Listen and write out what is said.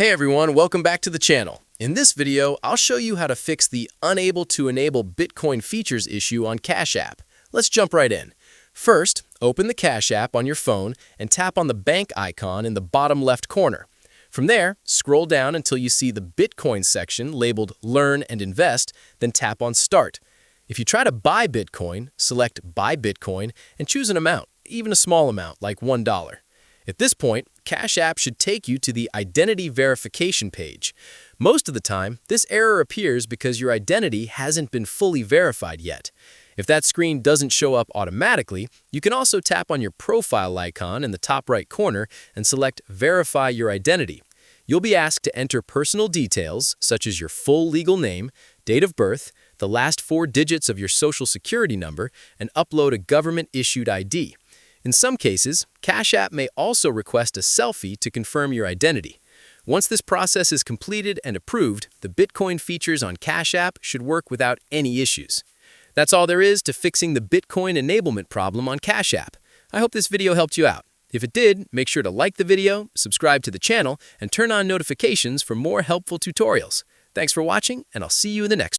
Hey everyone, welcome back to the channel. In this video, I'll show you how to fix the unable to enable Bitcoin features issue on Cash App. Let's jump right in. First, open the Cash App on your phone and tap on the bank icon in the bottom left corner. From there, scroll down until you see the Bitcoin section labeled Learn and Invest, then tap on Start. If you try to buy Bitcoin, select Buy Bitcoin and choose an amount, even a small amount like $1. At this point, Cash App should take you to the identity verification page. Most of the time, this error appears because your identity hasn't been fully verified yet. If that screen doesn't show up automatically, you can also tap on your profile icon in the top right corner and select Verify Your Identity. You'll be asked to enter personal details such as your full legal name, date of birth, the last 4 digits of your social security number, and upload a government-issued ID. In some cases, Cash App may also request a selfie to confirm your identity. Once this process is completed and approved, the Bitcoin features on Cash App should work without any issues. That's all there is to fixing the Bitcoin enablement problem on Cash App. I hope this video helped you out. If it did, make sure to like the video, subscribe to the channel, and turn on notifications for more helpful tutorials. Thanks for watching, and I'll see you in the next one.